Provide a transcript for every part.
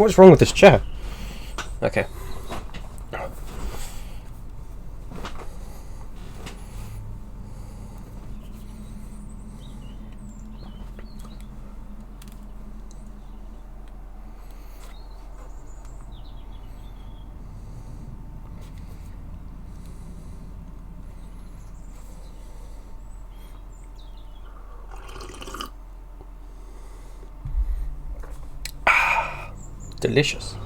What's wrong with this chair? Okay. Delicious.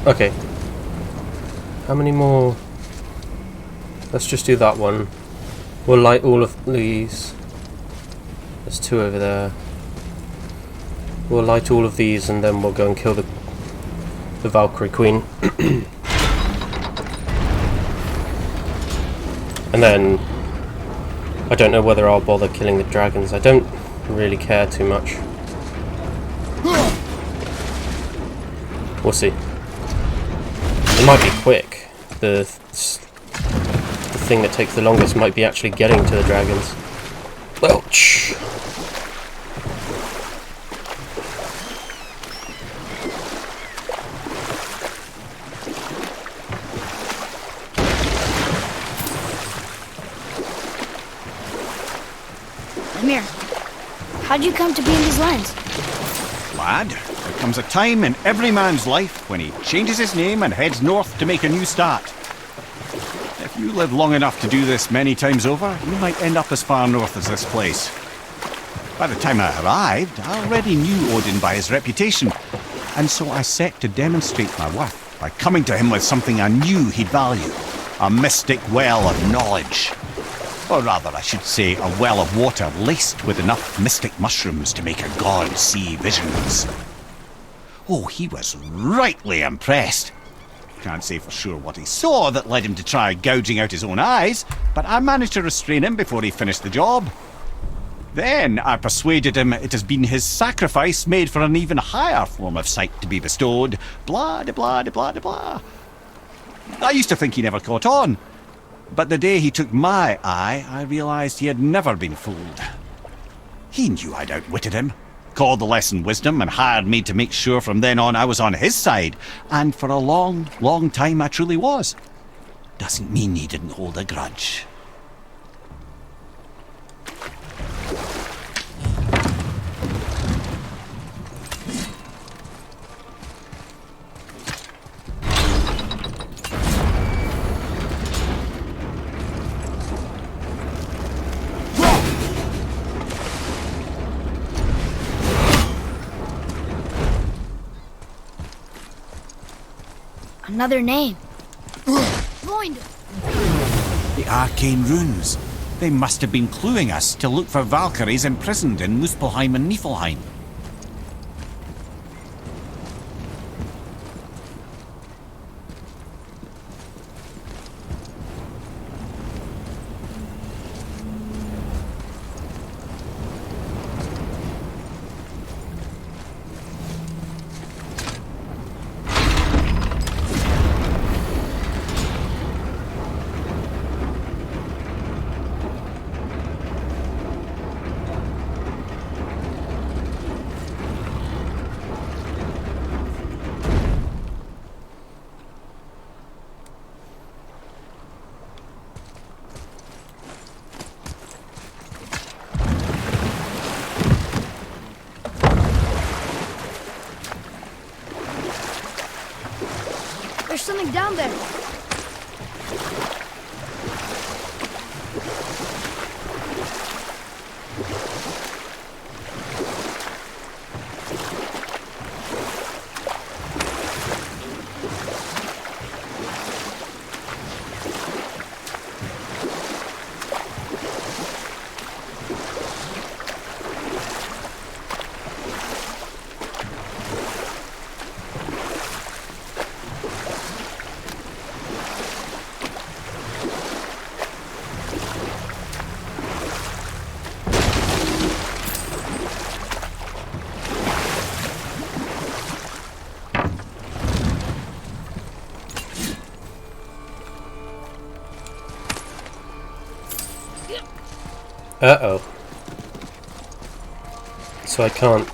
Okay. How many more? Let's just do that one. We'll light all of these. There's 2 over there. We'll light all of these and then we'll go and kill the Valkyrie Queen. And then I don't know whether I'll bother killing the dragons. I don't really care too much. We'll see. It might be quick. The thing that takes the longest might be actually getting to the dragons. Welch. Amir, how'd you come to be in these lands? Lad, there comes a time in every man's life when he changes his name and heads north to make a new start. If you live long enough to do this many times over, you might end up as far north as this place. By the time I arrived, I already knew Odin by his reputation, and so I set to demonstrate my worth by coming to him with something I knew he'd value, a mystic well of knowledge. Or rather, I should say, a well of water laced with enough mystic mushrooms to make a god see visions. Oh, he was rightly impressed. Can't say for sure what he saw that led him to try gouging out his own eyes, but I managed to restrain him before he finished the job. Then I persuaded him it has been his sacrifice made for an even higher form of sight to be bestowed. Blah, de blah, de blah, de blah. I used to think he never caught on. But the day he took my eye, I realised he had never been fooled. He knew I'd outwitted him, called the lesson wisdom, and hired me to make sure from then on I was on his side. And for a long, long time I truly was. Doesn't mean he didn't hold a grudge. Another name. Void. The arcane runes. They must have been cluing us to look for Valkyries imprisoned in Muspelheim and Niflheim. There's something down there. Uh-oh. So I can't...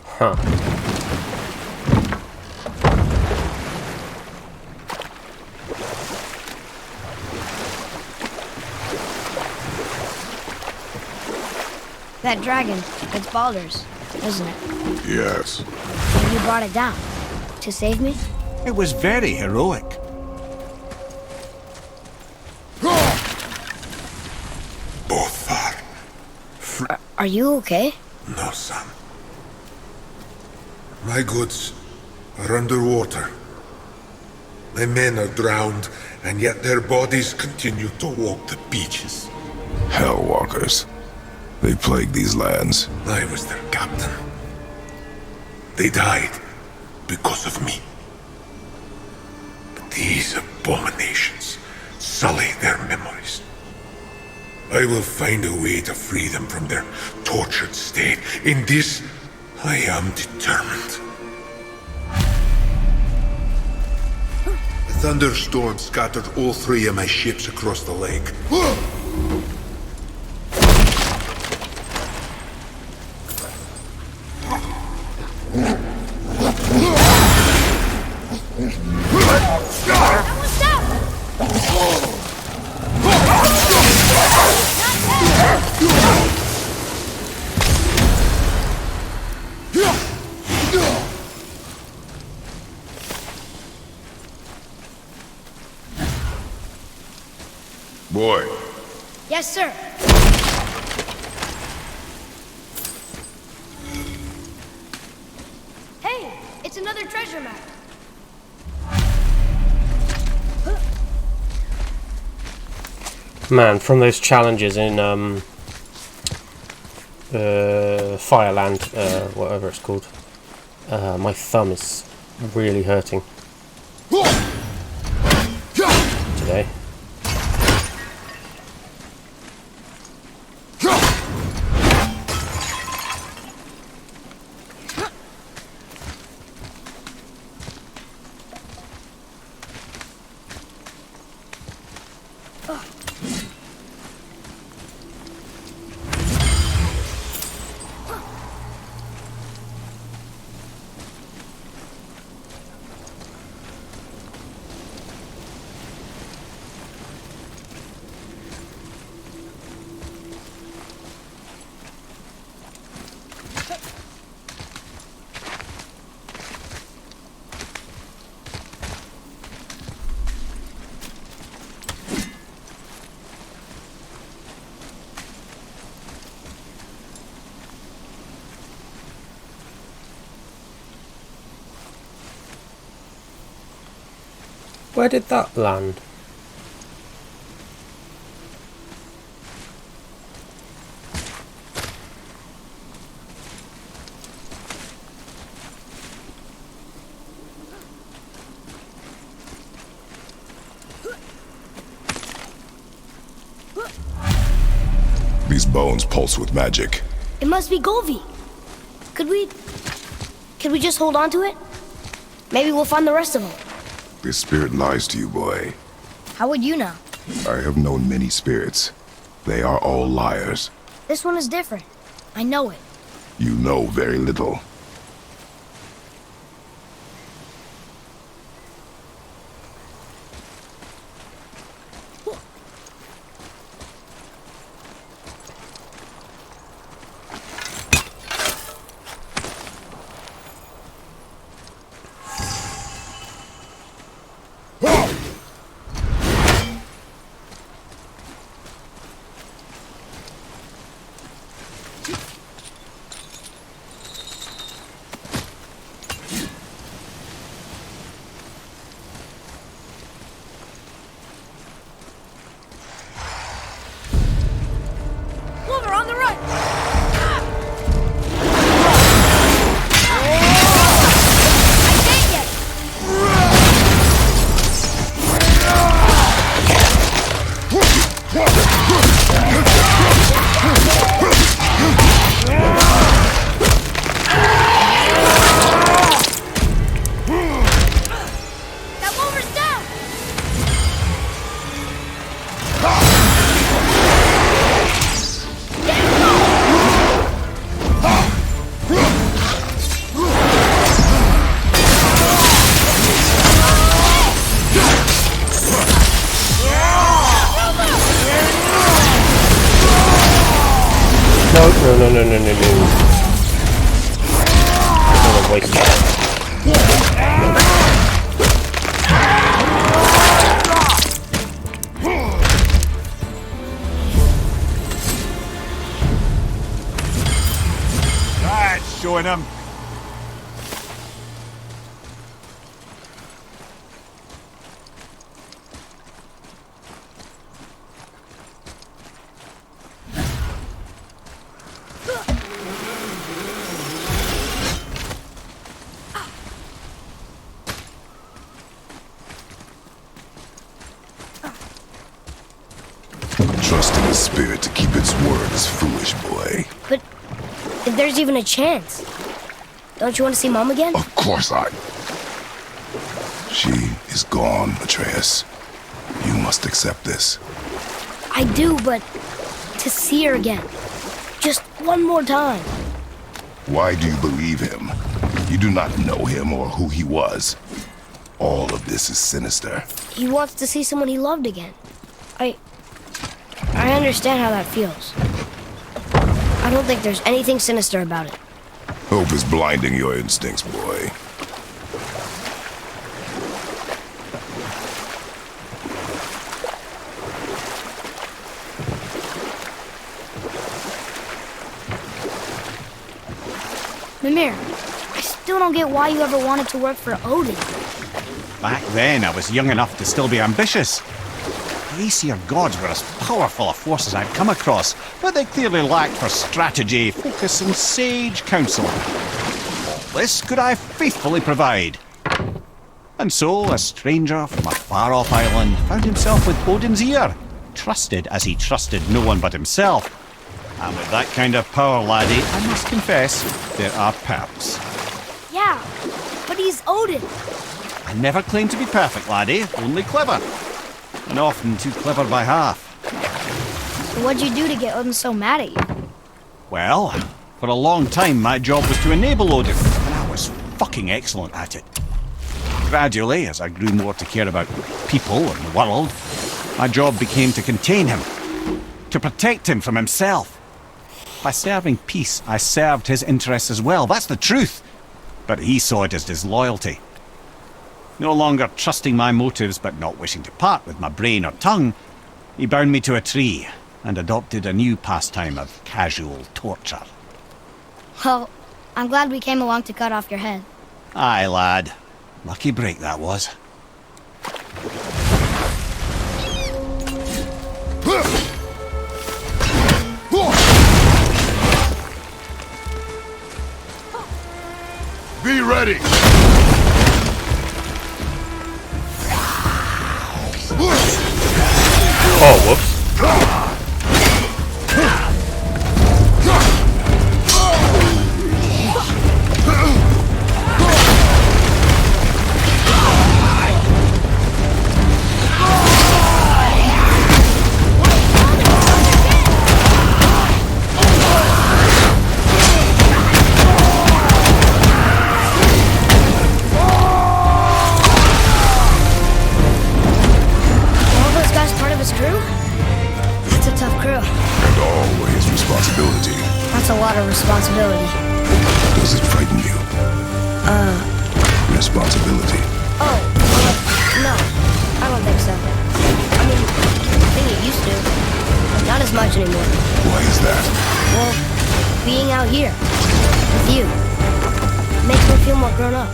Huh. That dragon, it's Baldur's, isn't it? Yes. And you brought it down. To save me? It was very heroic. Both are. Are you okay? No, son. My goods are underwater. My men are drowned, and yet their bodies continue to walk the beaches. Hellwalkers. They plague these lands. I was their captain. They died because of me. But these abominations sully their memories. I will find a way to free them from their tortured state. In this, I am determined. A thunderstorm scattered all 3 of my ships across the lake. Boy, Yes, sir. Hey, it's another treasure map. Man, from those challenges in Fireland, whatever it's called, my thumb is really hurting today. Where did that land? these bones pulse with magic. It must be Golvi. Could we just hold on to it? Maybe we'll find the rest of them. This spirit lies to you, boy. How would you know? I have known many spirits. They are all liars. This one is different. I know it. You know very little. no, no, no, no. I don't want to waste it. That's showing him. Trusting the spirit to keep its word is foolish, boy. But if there's even a chance, don't you want to see Mom again? Of course I... She is gone, Atreus. You must accept this. I do, but to see her again. Just one more time. Why do you believe him? You do not know him or who he was. All of this is sinister. He wants to see someone he loved again. I understand how that feels. I don't think there's anything sinister about it. Hope is blinding your instincts, boy. Mimir, I still don't get why you ever wanted to work for Odin. Back then, I was young enough to still be ambitious. The Aesir gods were as powerful a force as I'd come across, but they clearly lacked for strategy, focus, and sage counsel. All this could I faithfully provide. And so, a stranger from a far-off island found himself with Odin's ear, trusted as he trusted no one but himself. And with that kind of power, laddie, I must confess, there are perks. Yeah, but he's Odin. I never claimed to be perfect, laddie, only clever. And often too clever by half. So what'd you do to get Odin so mad at you? Well, for a long time my job was to enable Odin, and I was fucking excellent at it. Gradually, as I grew more to care about people and the world, my job became to contain him, to protect him from himself. By serving peace, I served his interests as well, that's the truth. But he saw it as disloyalty. No longer trusting my motives, but not wishing to part with my brain or tongue, he bound me to a tree and adopted a new pastime of casual torture. Well, I'm glad we came along to cut off your head. Aye, lad. Lucky break that was. Be ready! Oh, whoops. All those guys part of his crew? That's a tough crew. And always responsibility. That's a lot of responsibility. Does it frighten you? Responsibility. Oh, no. I don't think so. I mean, I think it used to. But not as much anymore. Why is that? Well, being out here with you makes me feel more grown up.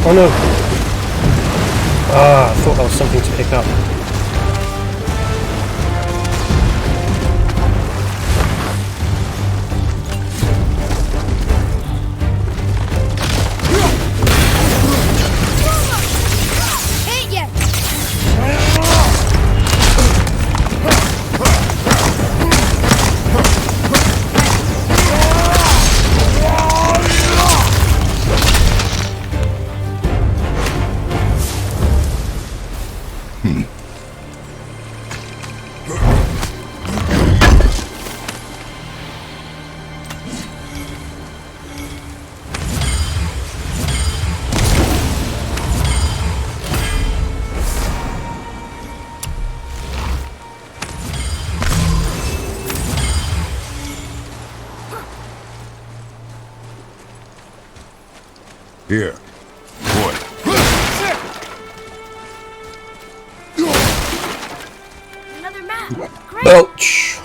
Oh no! Ah, I thought that was something to pick up. Hit ya! Here. Boy. Another map. Great. Belch.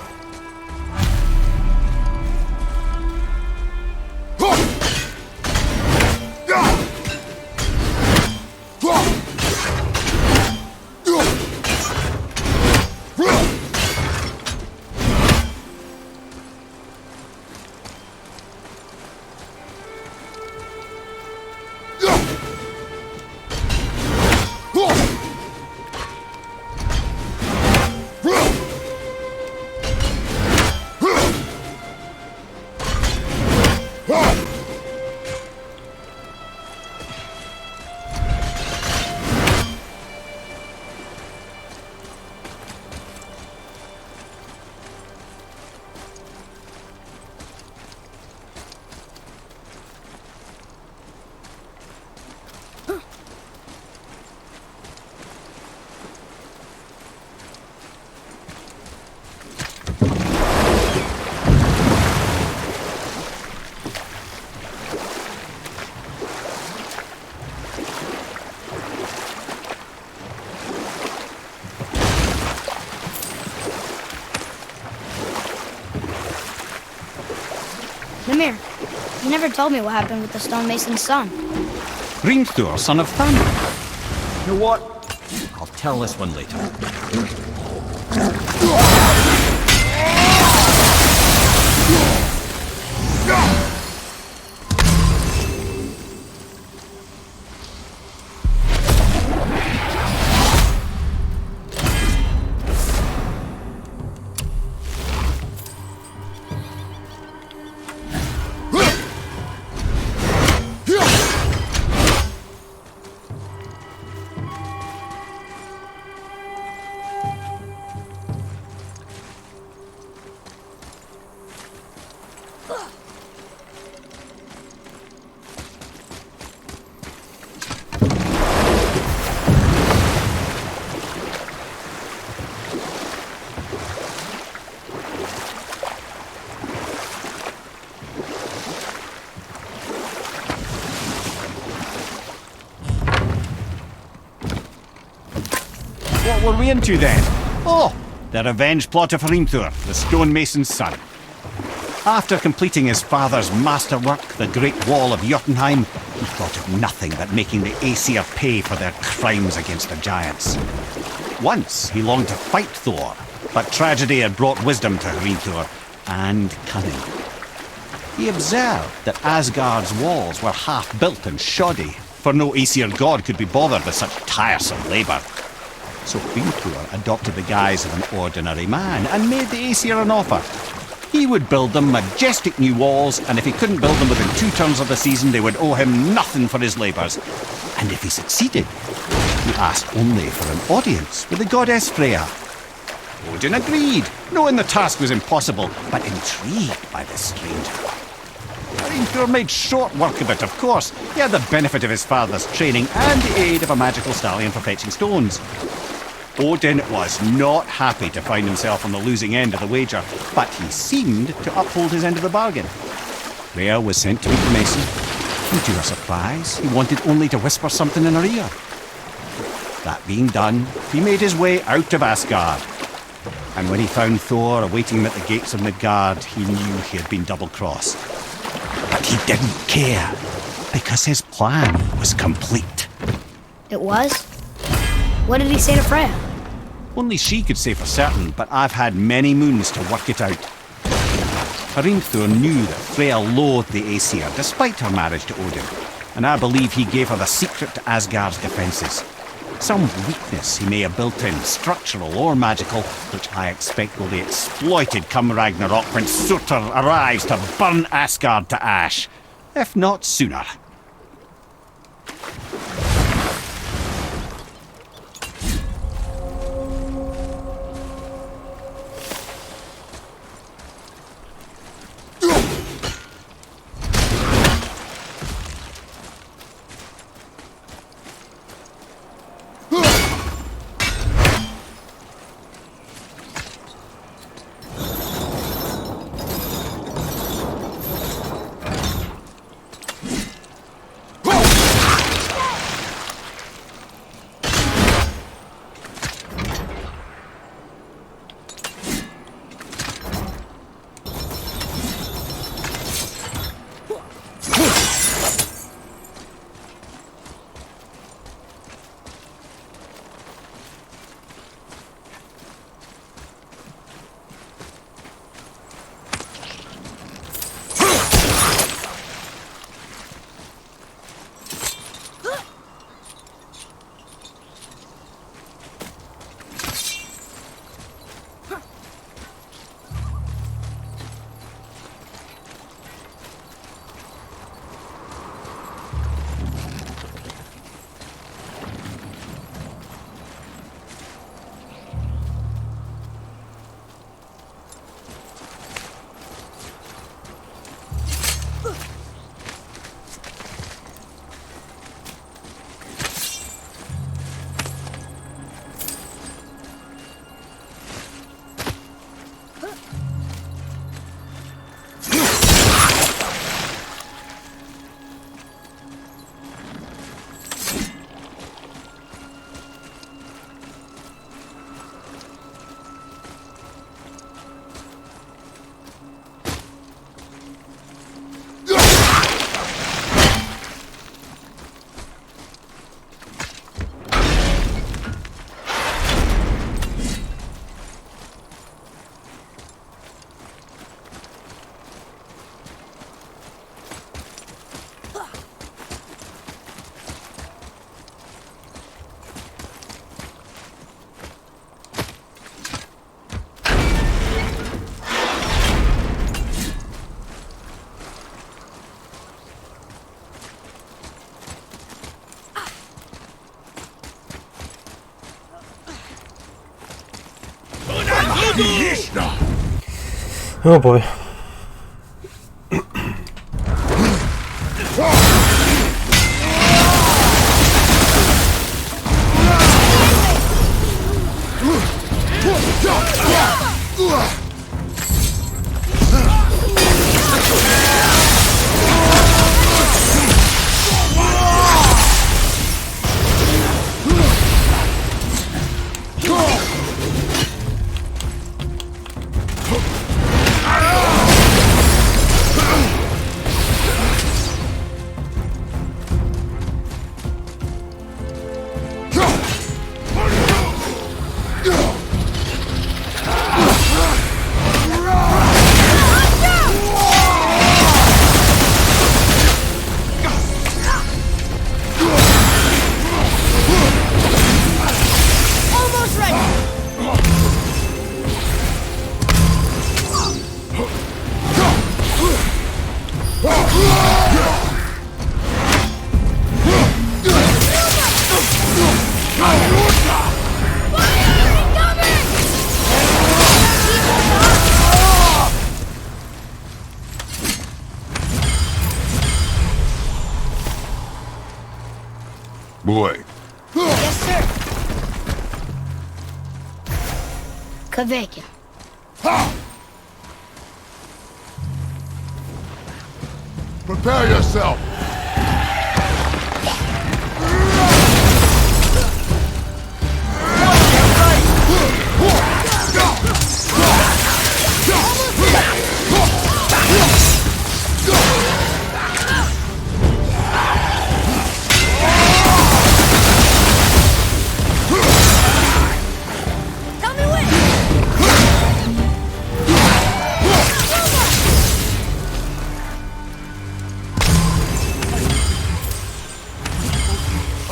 Mimir, you never told me what happened with the stonemason's son. Hrimthur, son of Thunder. You know what? I'll tell this one later. What were we into then? Oh, the revenge plot of Hrimthur, the stonemason's son. After completing his father's masterwork, the Great Wall of Jotunheim, he thought of nothing but making the Aesir pay for their crimes against the giants. Once he longed to fight Thor, but tragedy had brought wisdom to Hrimthur and cunning. He observed that Asgard's walls were half-built and shoddy, for no Aesir god could be bothered with such tiresome labour. So Hrimthur adopted the guise of an ordinary man and made the Aesir an offer. He would build them majestic new walls, and if he couldn't build them within 2 turns of the season, they would owe him nothing for his labours. And if he succeeded, he asked only for an audience with the goddess Freya. Odin agreed, knowing the task was impossible, but intrigued by the stranger. Hrimthur made short work of it, of course. He had the benefit of his father's training and the aid of a magical stallion for fetching stones. Odin was not happy to find himself on the losing end of the wager, but he seemed to uphold his end of the bargain. Freya was sent to meet the mason, and to her surprise, he wanted only to whisper something in her ear. That being done, he made his way out of Asgard. And when he found Thor awaiting him at the gates of Midgard, he knew he had been double-crossed. But he didn't care, because his plan was complete. It was? What did he say to Freya? Only she could say for certain, but I've had many moons to work it out. Hrimthur knew that Freya loathed the Aesir, despite her marriage to Odin, and I believe he gave her the secret to Asgard's defences. Some weakness he may have built in, structural or magical, which I expect will be exploited come Ragnarok when Surtur arrives to burn Asgard to ash, if not sooner. Oh boy. Almost ready. Boy, Yes, sir. Kaveka. prepare yourself. Tell me when.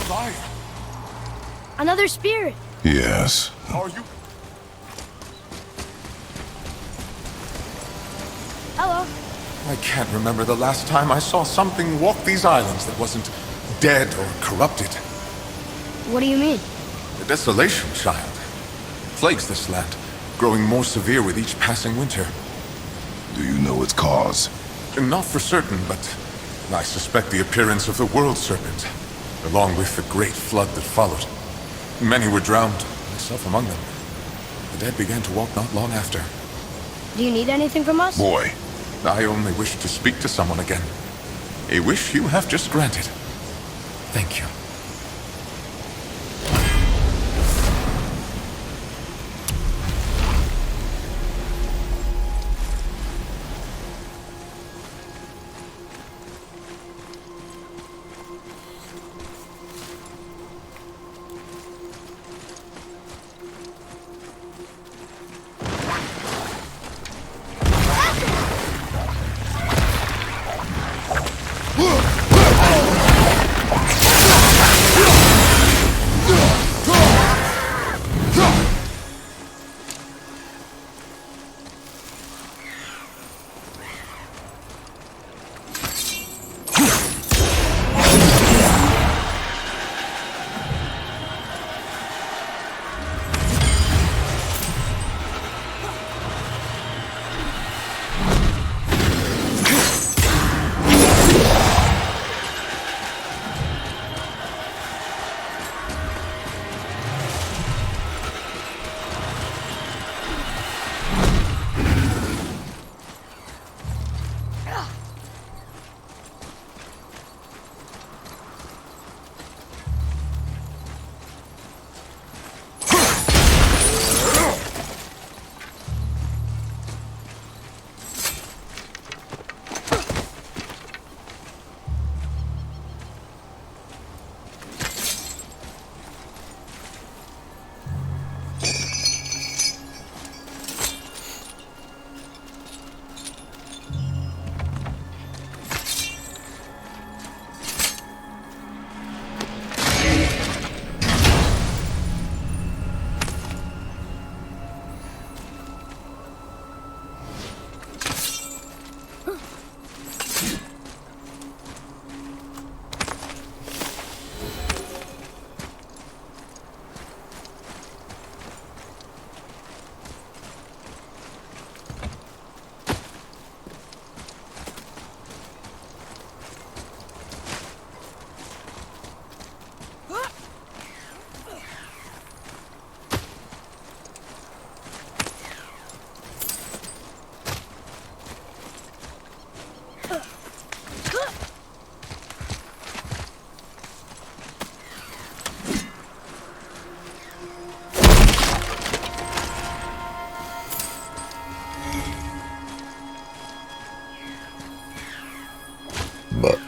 Alive. Another spirit. Yes. Are you? Hello. I can't remember the last time I saw something walk these islands that wasn't dead or corrupted. What do you mean? The desolation, child, plagues this land, growing more severe with each passing winter. Do you know its cause? Not for certain, but I suspect the appearance of the World Serpent, along with the great flood that followed. Many were drowned, myself among them. The dead began to walk not long after. Do you need anything from us? Boy, I only wish to speak to someone again. A wish you have just granted. Thank you. but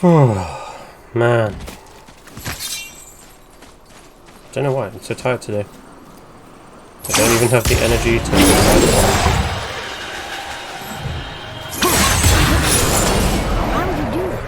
Oh, man. Don't know why, I'm so tired today. I don't even have the energy to... Why would you do that?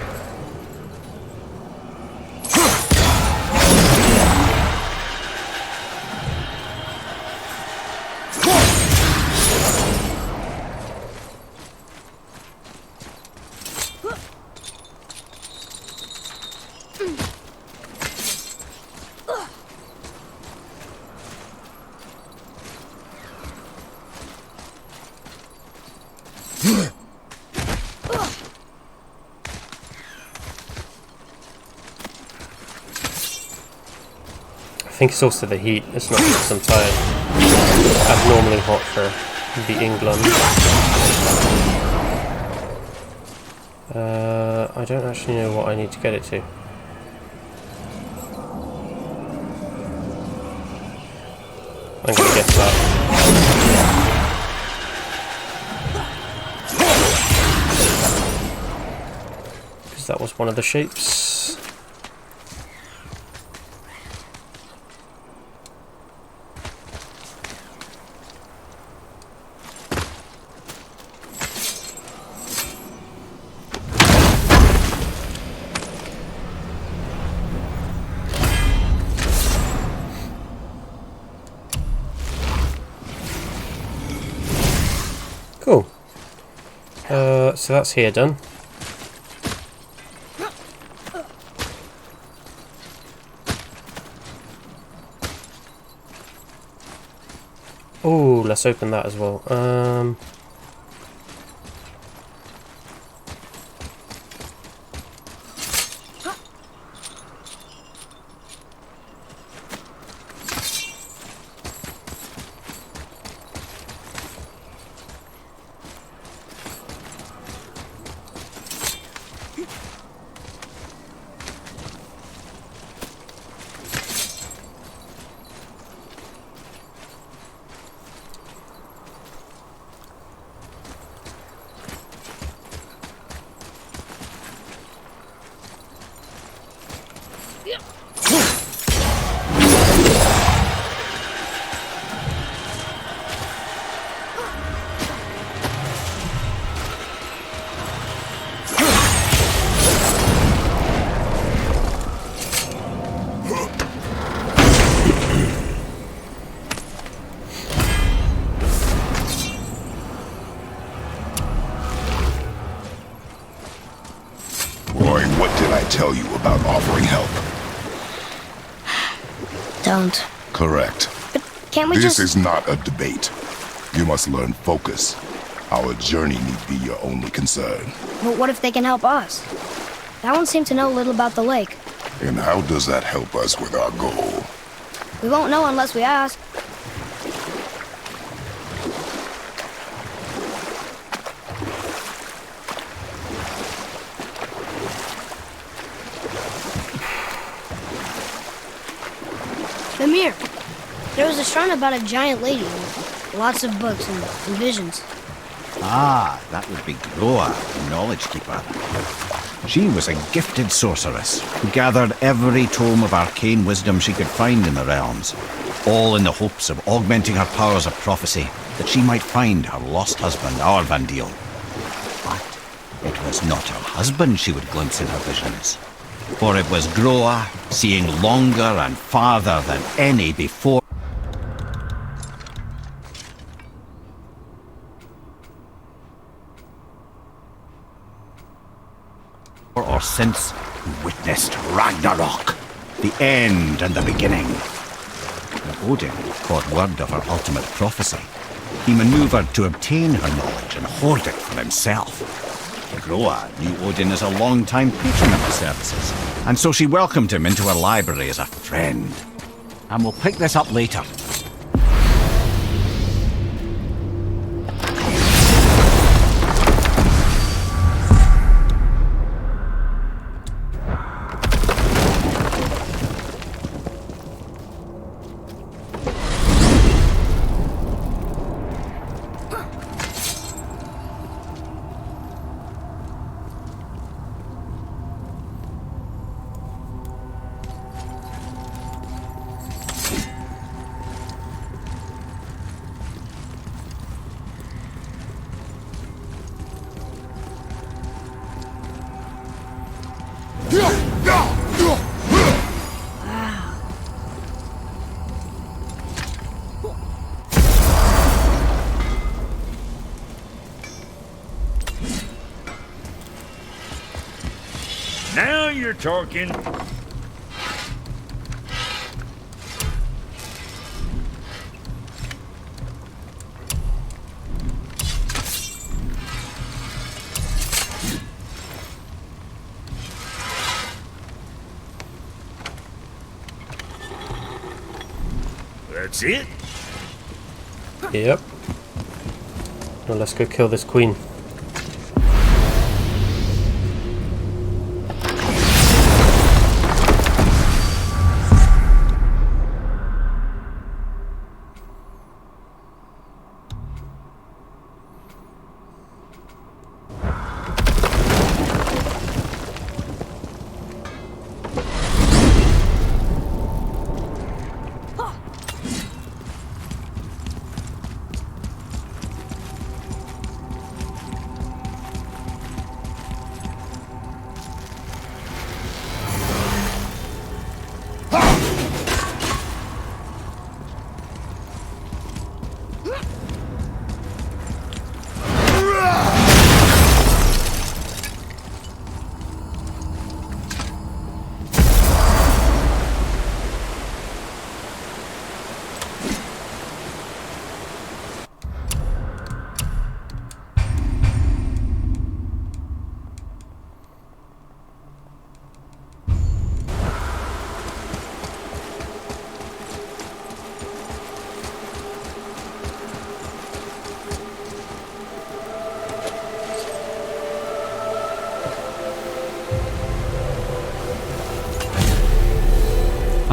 I think it's also the heat, it's not just I'm tired. Abnormally hot for the England. I don't actually know what I need to get it to. I'm gonna guess that. Because that was one of the shapes. Cool. So that's here done. Oh, let's open that as well. Roy, what did I tell you about offering help? Don't. Correct. But can't we This just... is not a debate. You must learn focus. Our journey need be your only concern. But what if they can help us? That one seemed to know little about the lake. And how does that help us with our goal? We won't know unless we ask. Mimir, there was a shrine about a giant lady with lots of books and visions. Ah, that would be Groa, the Knowledge Keeper. She was a gifted sorceress who gathered every tome of arcane wisdom she could find in the realms, all in the hopes of augmenting her powers of prophecy, that she might find her lost husband, Arvandil. But it was not her husband she would glimpse in her visions, for it was Groa, seeing longer and farther than any before or since, who witnessed Ragnarok, the end and the beginning. When Odin caught word of her ultimate prophecy, he maneuvered to obtain her knowledge and hoard it for himself. Groa knew Odin as a long-time patron of her services, and so she welcomed him into her library as a friend. And we'll pick this up later. you're talking. That's it? Yep. Now let's go kill this queen.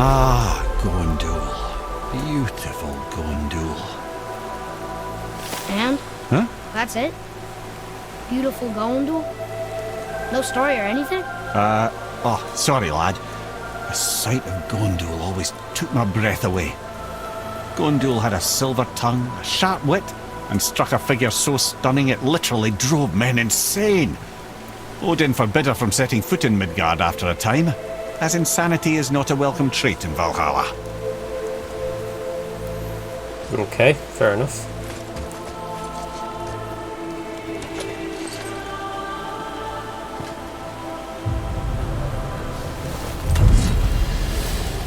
Ah, Gondul. Beautiful Gondul. And? Huh? That's it? Beautiful Gondul? No story or anything? Oh, sorry, lad. The sight of Gondul always took my breath away. Gondul had a silver tongue, a sharp wit, and struck a figure so stunning it literally drove men insane. Odin forbid her from setting foot in Midgard after a time, as insanity is not a welcome trait in Valhalla. Okay, fair enough.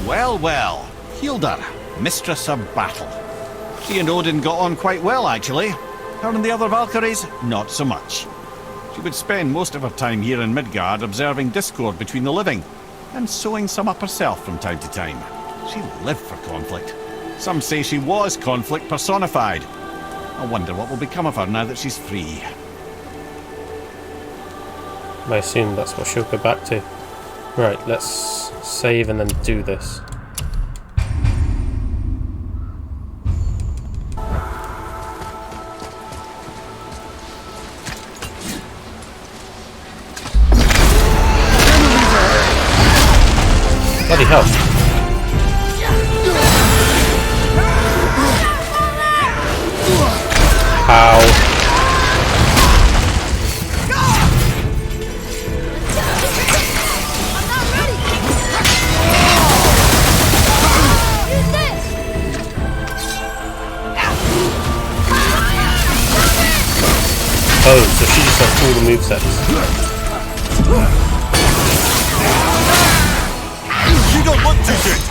Well, well, Hilda, mistress of battle. She and Odin got on quite well, actually. Her and the other Valkyries, not so much. She would spend most of her time here in Midgard observing discord between the living, and sewing some up herself from time to time. She lived for conflict. Some say she was conflict personified. I wonder what will become of her now that she's free. I assume that's what she'll go back to. Right, let's save and then do this. Bloody hell. Ow. Oh, so she just has all the movesets. You don't look too good!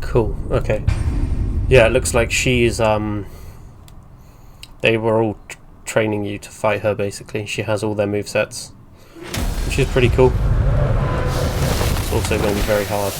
Cool, okay. Yeah, it looks like she's they were all training you to fight her basically. She has all their movesets, which is pretty cool. It's also going to be very hard.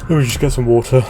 Let me just get some water.